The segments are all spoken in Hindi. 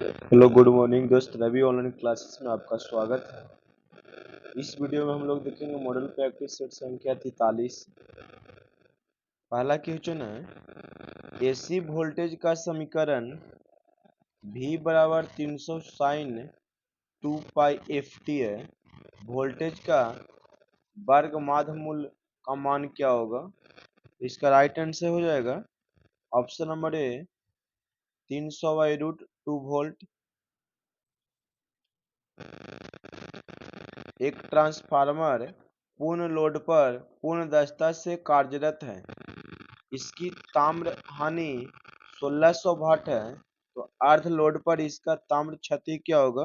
हेलो गुड मॉर्निंग दोस्त, रवि ऑनलाइन क्लासेस में आपका स्वागत है। इस वीडियो में हम लोग देखेंगे मॉडल प्रैक्टिस सेट संख्या 43। पहला क्वेश्चन है, एसी वोल्टेज का समीकरण V बराबर 300 साइन 2 पाई FT है। वोल्टेज का वर्ग माध्य मूल का मान क्या होगा? इसका राइट आंसर हो जाएगा ऑप्शन नंबर ए 300/√2 वोल्ट। एक ट्रांसफार्मर पूर्ण लोड पर पूर्ण दक्षता से कार्यरत है। इसकी ताम्र हानि 1600 वाट है, तो अर्ध लोड पर इसका ताम्र क्षति क्या होगा?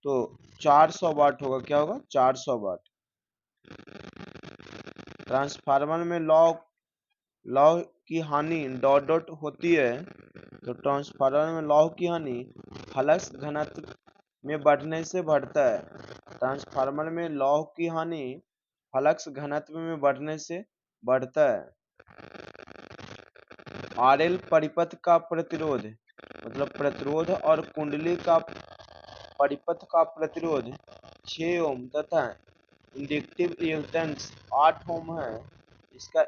तो 400 वाट होगा। क्या होगा? 400 वाट। ट्रांसफार्मर में लौ की हानि डॉट डॉट होती है, तो ट्रांसफार्मर में लौ की हानि फ्लक्स घनत्व में बढ़ने से बढ़ता है। ट्रांसफार्मर में लौह की हानि फ्लक्स घनत्व में बढ़ने से बढ़ता है। आरएल परिपथ का प्रतिरोध मतलब प्रतिरोध और कुंडली का परिपथ का प्रतिरोध 6 ओम तथा इंडक्टिव रिएक्टेंस 8 ओम है। इसका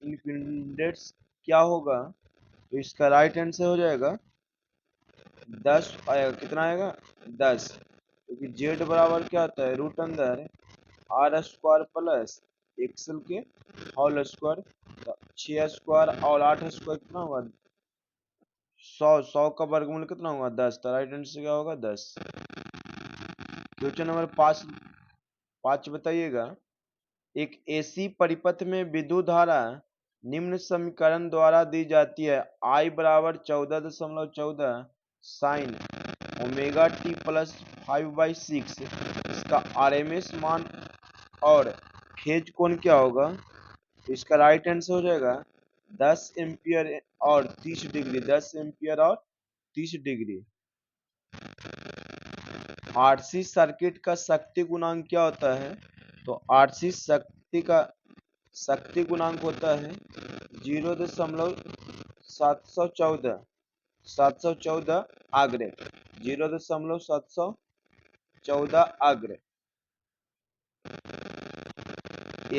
इम्पीडेंस क्या होगा? तो इसका राइट आंसर हो जाएगा 10 आएगा। कितना आएगा? 10, क्योंकि जेड बराबर क्या होता है? रूट अंदर आर स्क्वायर प्लस एक्सल के होल स्क्वायर। 6 स्क्वायर और 8 स्क्वायर कितना होगा? 100 का वर्गमूल कितना होगा? 10। तो राइट आंसर क्या होगा? 10। क्वेश्चन नंबर 5 बताइएगा, एक एसी परिपथ में विद्युत धारा निम्न समीकरण द्वारा दी जाती है। I बराबर 14.14 साइन ओमेगा टी प्लस 5/6। इसका RMS मान और फेज कोण क्या होगा? तो इसका राइट आंसर हो जाएगा 10 एम्पियर और 30 डिग्री। 10 एम्पियर और 30 डिग्री। आरसी सर्किट का शक्ति गुणांक क्या होता है? तो आरसी शक्ति का शक्ति गुणांक होता है 0.714 आग्रे। 0.714 आग्रे।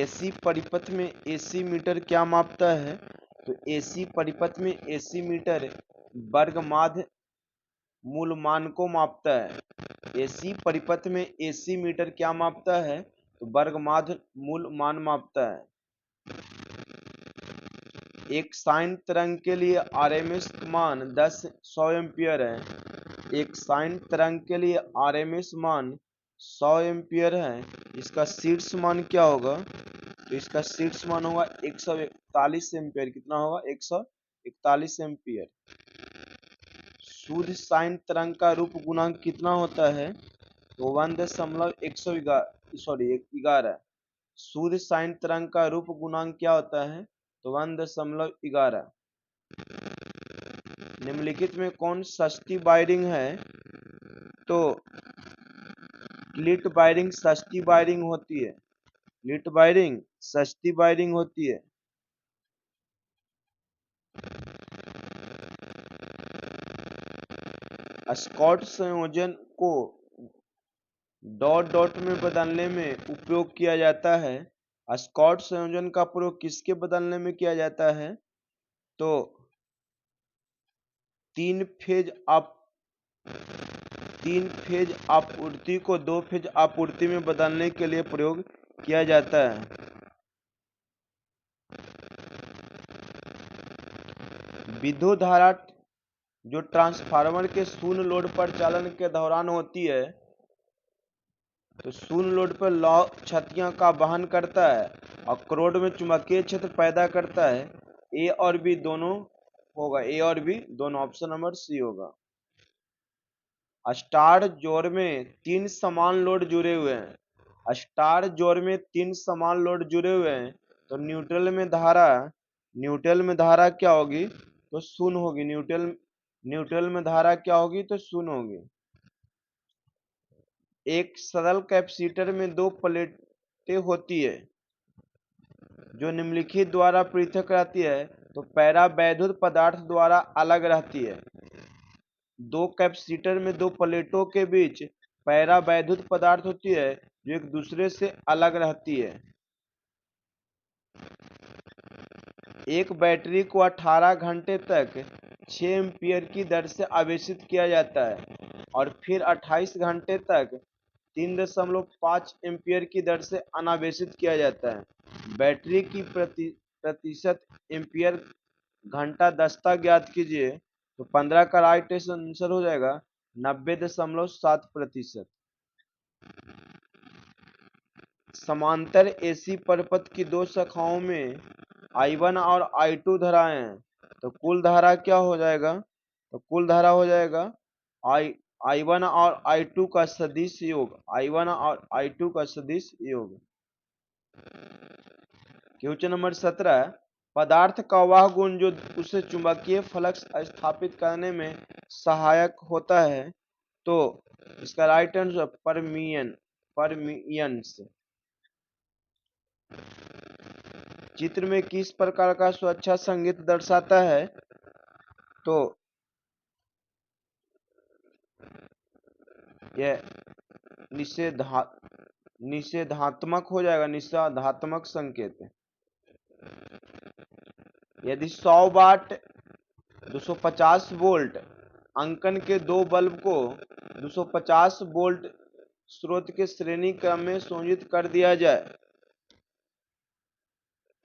एसी परिपथ में एसी मीटर क्या मापता है? तो एसी परिपथ में एसी मीटर वर्ग माध्य मूल मान को मापता है। एसी परिपथ में एसी मीटर क्या मापता है? तो वर्ग माध्य मूल मान मापता है। एक साइन तरंग के लिए आरएमएस मान 100 एम्पियर है। एक साइन तरंग के लिए आरएमएस मान 100 एम्पियर है। इसका शीर्ष मान क्या होगा? तो इसका शीर्ष मान होगा 141 एम्पियर। कितना होगा? 141 एम्पियर। शुद्ध साइन तरंग का रूप गुणांक कितना होता है? तो 1.11। शुद्ध साइन तरंग का रूप गुणांक क्या होता है? तो 1.11। निम्नलिखित में कौन सस्ती वायरिंग है? तो लिट वायरिंग सस्ती वायरिंग होती है। लिट वायरिंग सस्ती वायरिंग होती है। स्कॉट संयोजन को डॉट डॉट में बदलने में उपयोग किया जाता है। स्कॉट संयोजन का प्रयोग किसके बदलने में किया जाता है? तो 3 फेज आपूर्ति को 2 फेज आपूर्ति में बदलने के लिए प्रयोग किया जाता है। विद्युत धारा जो ट्रांसफार्मर के शून्य लोड पर चालन के दौरान होती है, तो शून्य लोड पर लौ क्षतियों का वहन करता है और क्रोड में चुंबकीय क्षेत्र पैदा करता है। ए और बी दोनों होगा। ए और बी दोनों। ऑप्शन नंबर सी होगा। स्टार जोड़ में 3 समान लोड जुड़े हुए हैं। स्टार जोड़ में 3 समान लोड जुड़े हुए हैं, तो न्यूट्रल में धारा क्या होगी? तो शून्य होगी। न्यूट्रल में धारा क्या होगी? तो शून्य होगी। एक सरल कैपेसिटर में 2 प्लेटें होती है जो निम्नलिखित द्वारा पृथक रहती है, तो पैरा वैद्युत पदार्थ द्वारा अलग रहती है। दो कैपेसिटर में दो प्लेटों के बीच पैरावैद्युत पदार्थ होती है जो एक दूसरे से अलग रहती है। एक बैटरी को 18 घंटे तक 6 एम्पीयर की दर से आवेशित किया जाता है और फिर 28 घंटे तक 3.5 एम्पीयर की दर से अनावेशित किया जाता है। बैटरी की प्रतिशत एम्पीयर घंटा दक्षता ज्ञात कीजिए। तो 15 का राइट आंसर हो जाएगा 90.7%। समांतर एसी परिपथ की दो शाखाओं में I1 और I2 धाराएं हैं, तो कुल धारा क्या हो जाएगा? तो कुल धारा हो जाएगा I1 और I2 का सदिश योग, I1 और I2 का सदिश योग। क्वेश्चन नंबर 17, पदार्थ का वह गुण जो उसे चुंबकीय फ्लक्स स्थापित करने में सहायक होता है। तो इसका राइट आंसर परमियंस। चित्र में किस प्रकार का सुरक्षा संकेत दर्शाता है? तो यह निषेधात्मक हो जाएगा, निषेधात्मक संकेत। यदि 100 वाट 250 वोल्ट अंकन के दो बल्ब को 250 वोल्ट स्रोत के श्रेणी क्रम में संयोजित कर दिया जाए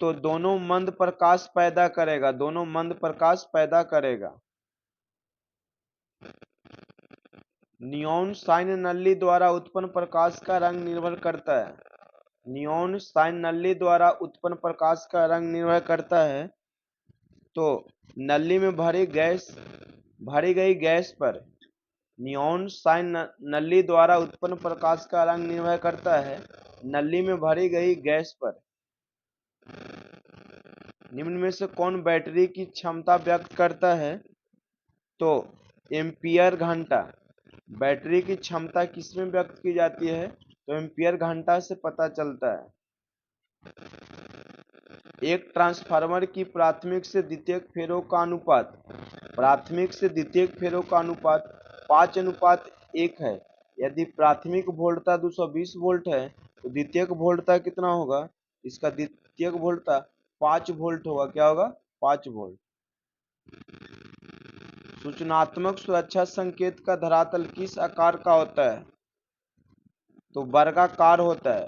तो दोनों मंद प्रकाश पैदा करेगा, दोनों मंद प्रकाश पैदा करेगा। नियॉन साइन नली द्वारा उत्पन्न प्रकाश का रंग निर्भर करता है। नियॉन साइन नली द्वारा उत्पन्न प्रकाश का रंग निर्भर करता है। तो नली में भरी गई गैस पर नियॉन साइन नली द्वारा उत्पन्न प्रकाश का रंग निर्भर करता है नली में भरी गई गैस पर। निम्न में से कौन बैटरी की क्षमता व्यक्त करता है? तो एम्पियर घंटा। बैटरी की क्षमता किसमें व्यक्त की जाती है? तो एम्पियर घंटा से पता चलता है। एक ट्रांसफार्मर की प्राथमिक से द्वितीयक फेरों का अनुपात, प्राथमिक से द्वितीयक फेरों का अनुपात 5:1 है। यदि प्राथमिक वोल्टता 220 वोल्ट है तो द्वितीयक वोल्टता कितना होगा? इसका द्वितीयक वोल्टता 5 वोल्ट होगा। क्या होगा? 5 वोल्ट। सूचनात्मक सुरक्षा संकेत का धरातल किस आकार का होता है? तो वर्गाकार होता है।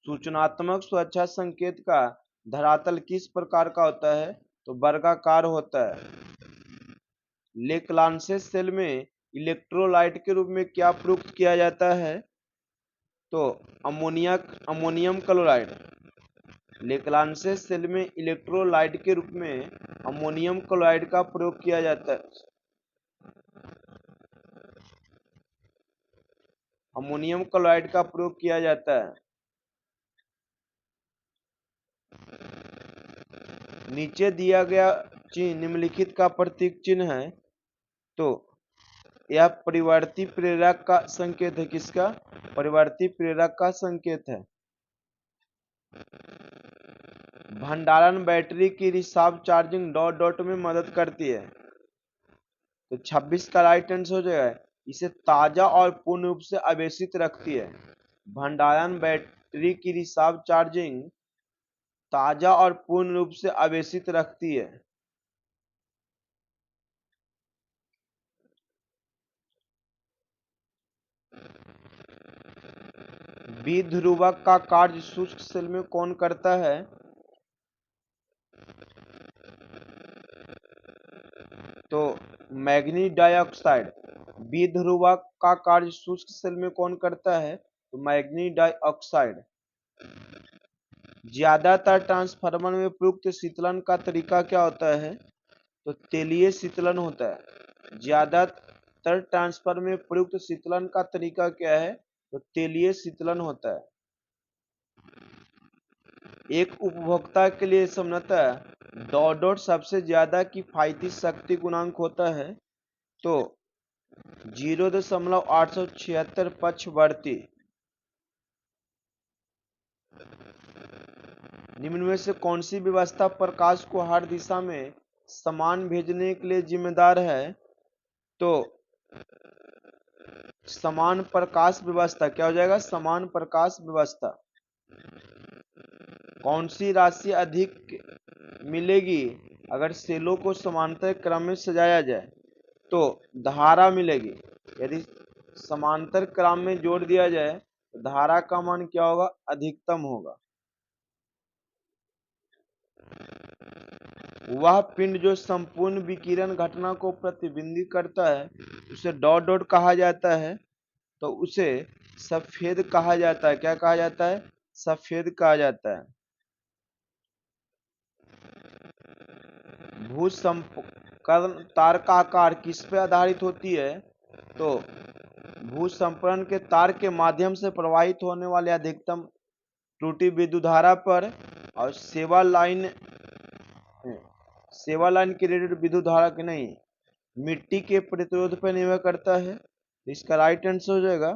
सूचनात्मक सुरक्षा संकेत का धरातल किस प्रकार का होता है? तो वर्गाकार होता है। लेक्लांसे सेल में इलेक्ट्रोलाइट के रूप में क्या प्रयुक्त किया जाता है? तो अमोनियम क्लोराइड। लेक्लांसे सेल में इलेक्ट्रोलाइट के रूप में अमोनियम क्लोराइड का प्रयोग किया जाता है। अमोनियम क्लोराइड का प्रयोग किया जाता है। नीचे दिया गया चिन्ह निम्नलिखित का प्रतीक चिन्ह है। तो यह परिवर्ती प्रेरक का संकेत है। किसका? परिवर्ती प्रेरक का संकेत है। भंडारण बैटरी की रिसाव चार्जिंग डॉट डॉट में मदद करती है। तो 26 का राइट आंसर हो जाएगा इसे ताजा और पूर्ण रूप से आवेशित रखती है। भंडारण बैटरी की रिसाव चार्जिंग ताजा और पूर्ण रूप से आवेशित रखती है। विध्रुवक का कार्य शुष्क सेल में कौन करता है? तो मैग्नीज डाइऑक्साइड। विध्रुवक का कार्य शुष्क सेल में कौन करता है? तो मैग्नीज डाइऑक्साइड। ज्यादातर ट्रांसफार्मर में प्रयुक्त शीतलन का तरीका क्या होता है? तो तेलीय शीतलन होता है। ज्यादातर ट्रांसफार्मर में प्रयुक्त शीतलन का तरीका क्या है? तो तेलीय शीतलन होता है। एक उपभोक्ता के लिए सामान्यतः डॉट सबसे ज्यादा किफायती शक्ति गुणांक होता है। तो 0.876 पक्षवर्ती। निम्न में से कौन सी व्यवस्था प्रकाश को हर दिशा में समान भेजने के लिए जिम्मेदार है? तो समान प्रकाश व्यवस्था क्या हो जाएगा? समान प्रकाश व्यवस्था। कौन सी राशि अधिक मिलेगी अगर सेलों को समांतर क्रम में सजाया जाए? तो धारा मिलेगी। यदि समांतर क्रम में जोड़ दिया जाए तो धारा का मान क्या होगा? अधिकतम होगा। वह पिंड जो संपूर्ण विकिरण घटना को प्रतिबिंबित करता है उसे डॉट डॉट कहा जाता है, तो उसे सफेद कहा जाता है। क्या कहा जाता है? सफेद कहा जाता है। भूसंपर्क तार का आकार किस पे आधारित होती है? तो भूसंपर्क के तार के माध्यम से प्रवाहित होने वाले अधिकतम त्रुटि विद्युत धारा पर और सेवा लाइन की रेटेड विद्युत धारा की नहीं, मिट्टी के प्रतिरोध पर निर्भर करता है। इसका राइट आंसर हो जाएगा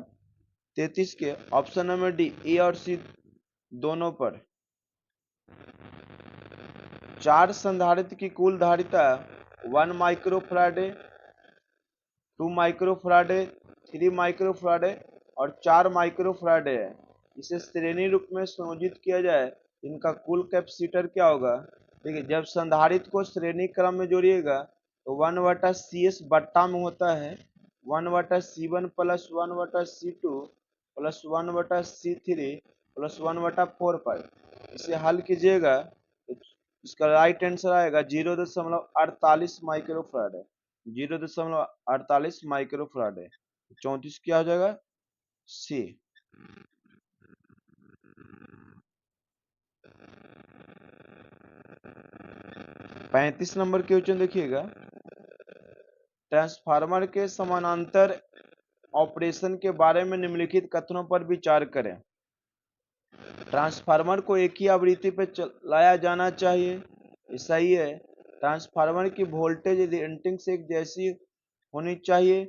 33 के ऑप्शन नंबर डी, ए और सी दोनों पर। 4 संधारित्र की कुल धारिता 1 माइक्रोफैराडे, 2 माइक्रोफैराडे, 3 माइक्रोफैराडे और 4 माइक्रोफैराडे है। इसे श्रेणी रूप में संयोजित किया जाए, इनका कुल कैपेसिटर क्या होगा? देखिए, जब संधारित्र को श्रेणी क्रम में जोड़िएगा तो 1/CS बट्टा में होता है 1/C1 plus 1/C2 plus 1/C3 plus 1/4 इसे हल कीजिएगा तो इसका राइट आंसर आएगा 0.48 माइक्रोफैराड है। 0.48 माइक्रोफैराड है। 34 क्या हो जाएगा? सी। 35 नंबर क्वेश्चन देखिएगा, ट्रांसफार्मर के समानांतर ऑपरेशन के बारे में निम्नलिखित कथनों पर विचार करें। ट्रांसफार्मर को एक ही आवृत्ति पर चलाया जाना चाहिए, ये सही है। ट्रांसफार्मर की वोल्टेज रेटिंग्स एक जैसी होनी चाहिए,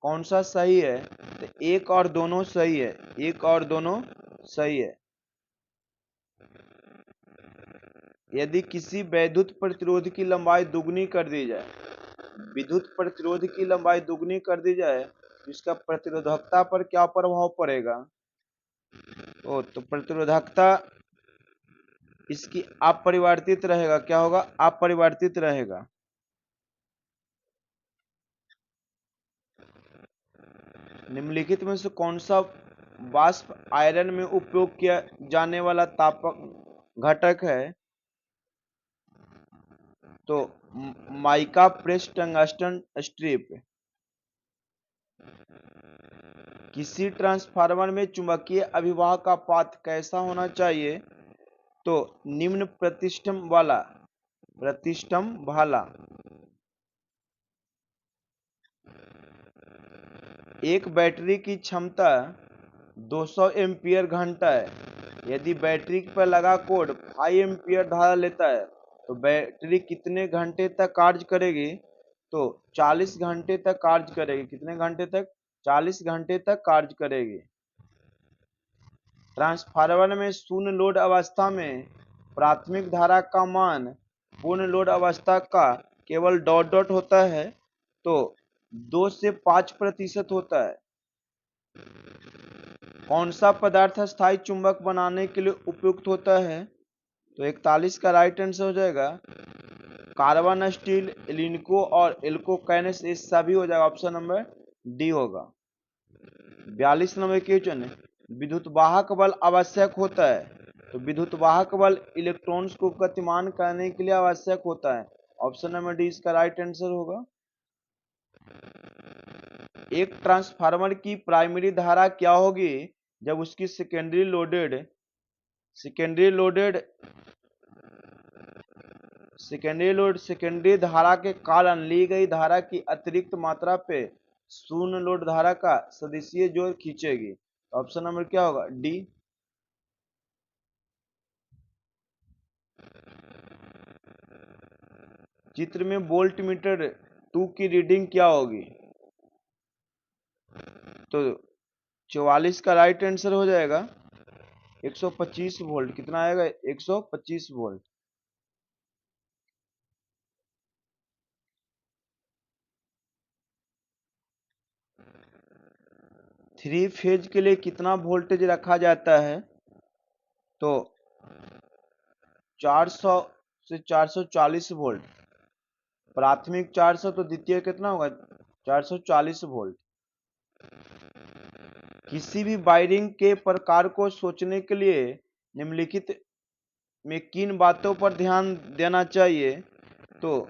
कौन सा सही है? तो एक और दोनों सही है, एक और दोनों सही है। यदि किसी वैद्युत प्रतिरोध की लंबाई दुगनी कर दी जाए, विद्युत प्रतिरोध की लंबाई दुगनी कर दी जाए तो इसका प्रतिरोधकता पर क्या प्रभाव पड़ेगा? तो प्रतिरोधकता इसकी अपरिवर्तित रहेगा। क्या होगा? अपरिवर्तित रहेगा। निम्नलिखित में से कौन सा वाष्प आयरन में उपयोग किया जाने वाला तापक घटक है? तो माइका प्रेस टंगस्टन स्ट्रिप। किसी ट्रांसफार्मर में चुंबकीय अभिवाह का पाथ कैसा होना चाहिए? तो निम्न प्रतिष्ठम वाला। एक बैटरी की क्षमता 200 एम्पीयर घंटा है। यदि बैटरी पर लगा कोड 5 एम्पीयर धारा लेता है तो बैटरी कितने घंटे तक कार्य करेगी? तो 40 घंटे तक कार्य करेगी। कितने घंटे तक? 40 घंटे तक कार्य करेगी। ट्रांसफार्मर में शून्य लोड अवस्था में प्राथमिक धारा का मान पूर्ण लोड अवस्था का केवल डॉट डॉट होता है, तो 2 से 5% होता है। कौन सा पदार्थ स्थायी चुंबक बनाने के लिए उपयुक्त होता है? तो 41 का राइट आंसर हो जाएगा कार्बन स्टील, लिनको और एल्कोकैनेस, ये सभी हो जाएगा। ऑप्शन नंबर डी होगा। 42 नंबर क्वेश्चन है, विद्युत वाहक बल आवश्यक होता है। तो विद्युत वाहक बल इलेक्ट्रॉन्स को गतिमान करने के लिए आवश्यक होता है। ऑप्शन नंबर डी इसका राइट आंसर होगा। एक ट्रांसफार्मर की प्राइमरी धारा क्या होगी जब उसकी सेकेंडरी धारा के कारण ली गई धारा की अतिरिक्त मात्रा पे शून्य लोड धारा का सदिशीय जोड़ खींचेगी। ऑप्शन नंबर क्या होगा? डी। चित्र में वोल्ट मीटर 2 की रीडिंग क्या होगी? तो 44 का राइट आंसर हो जाएगा 125 वोल्ट। कितना आएगा? 125 वोल्ट। 3 फेज के लिए कितना वोल्टेज रखा जाता है? तो 400 से 440 वोल्ट। प्राथमिक 400 तो द्वितीय कितना होगा? 440 वोल्ट। किसी भी वायरिंग के प्रकार को सोचने के लिए निम्नलिखित में किन बातों पर ध्यान देना चाहिए? तो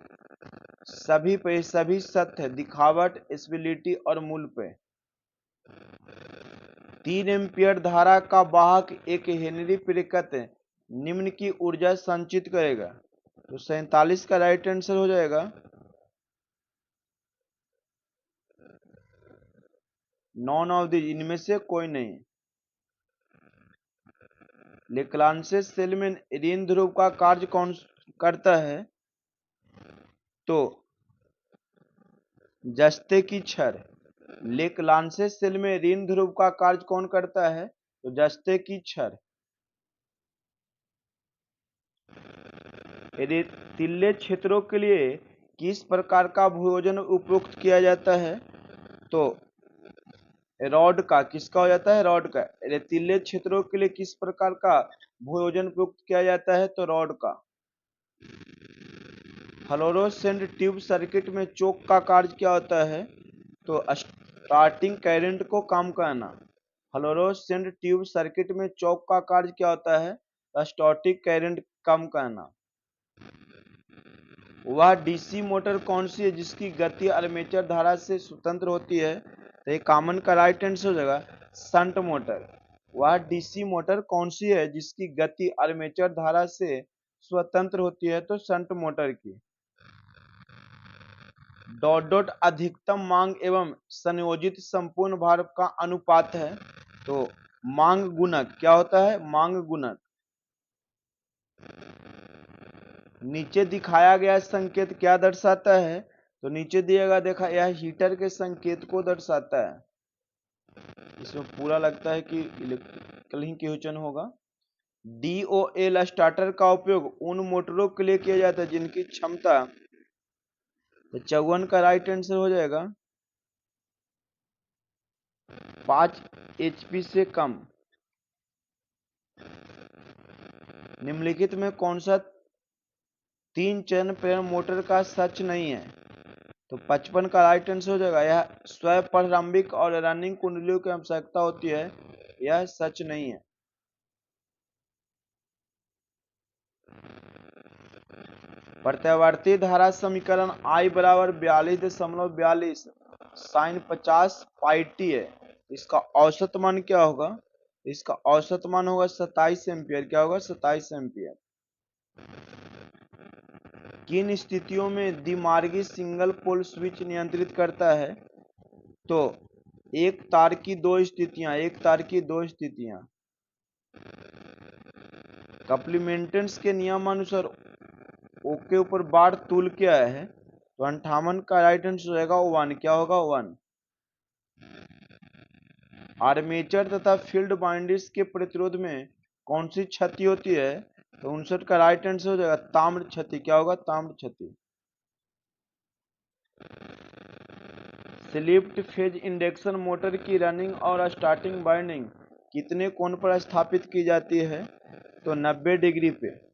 सभी पे सभी सत्य, दिखावट, स्टेबिलिटी और मूल पे। 3 एम्पियर धारा का वाहक 1 हेनरी प्रेरित निम्न की ऊर्जा संचित करेगा। तो 47 का राइट आंसर हो जाएगा। नॉन ऑफ दिस, इनमें से कोई नहीं। लेक्लांचे सेल में ऋण ध्रुव का कार्य कौन करता है? तो जस्ते की क्षय। लेक्लांचे सेल में ऋण ध्रुव का कार्य कौन करता है? तो जस्ते की क्षय। रेतीले क्षेत्रों के लिए किस प्रकार का भूयोजन उपयुक्त किया जाता है? तो रॉड का। किसका हो जाता है? रॉड का। रेतीले क्षेत्रों के लिए किस प्रकार का भूयोजन उपयुक्त किया जाता है? तो रॉड का। फ्लोरोसेंट ट्यूब सर्किट में चोक का कार्य क्या होता है? तो स्टार्टिंग करंट को कम करना। फ्लोरोसेंट ट्यूब सर्किट में चोक का कार्य क्या होता है? स्टार्टिंग करंट कम करना। वह डीसी मोटर कौन सी है जिसकी गति आर्मेचर धारा से स्वतंत्र होती है? तो ये कॉमन का राइट आंसर हो जाएगा शंट मोटर। वह डीसी मोटर कौन सी है जिसकी गति आर्मेचर धारा से स्वतंत्र होती है? तो शंट मोटर की। डॉट डॉट अधिकतम मांग एवं संयोजित संपूर्ण भार का अनुपात है। तो मांग गुणक क्या होता है? मांग गुणक। नीचे दिखाया गया संकेत क्या दर्शाता है? तो नीचे दिएगा देखा, यह हीटर के संकेत को दर्शाता है। इसमें पूरा लगता है कि इलेक्ट्रिकल ही क्वेश्चन होगा। DOL स्टार्टर का उपयोग उन मोटरों के लिए किया जाता है जिनकी क्षमता, तो 54 का राइट आंसर हो जाएगा 5 HP से कम। निम्नलिखित में कौन सा 3 चरण प्रेरण मोटर का सच नहीं है? तो 55 का राइट आंसर हो जाएगा यह स्वयं प्रारंभिक और रनिंग कुंडलियों की आवश्यकता होती है, यह सच नहीं है। प्रत्यावर्ती धारा समीकरण I बराबर 42.42 साइन 50 पाई टी है। इसका औसत मान क्या होगा? इसका औसत मान होगा 27 एम्पियर। क्या होगा? 27 एम्पियर। किन स्थितियों में द्विमार्गी सिंगल पोल स्विच नियंत्रित करता है? तो एक तार की दो स्थितियां। एक तार की दो स्थितियां। कॉम्प्लीमेंटेंस के नियमानुसार ओ के ऊपर बार तुल क्या है? तो 58 का राइट आंसर रहेगा 1। क्या होगा? 1। आर्मेचर तथा फील्ड वाइंडिंग्स के प्रतिरोध में कौन सी क्षति होती है? तो 59 का राइट आंसर हो जाएगा ताम्र क्षति। क्या होगा? ताम्र क्षति। स्लिप्ड फेज इंडक्शन मोटर की रनिंग और स्टार्टिंग वाइंडिंग कितने कोण पर स्थापित की जाती है? तो 90 डिग्री पे।